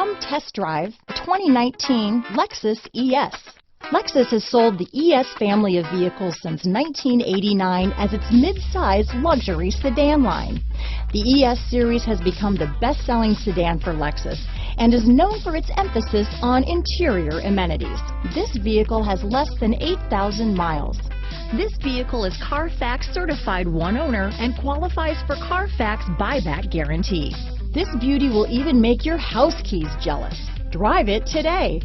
Come test drive the 2019 Lexus ES. Lexus has sold the ES family of vehicles since 1989 as its mid-size luxury sedan line. The ES series has become the best-selling sedan for Lexus and is known for its emphasis on interior amenities. This vehicle has less than 8,000 miles. This vehicle is Carfax certified one owner and qualifies for Carfax buyback guarantee. This beauty will even make your house keys jealous. Drive it today.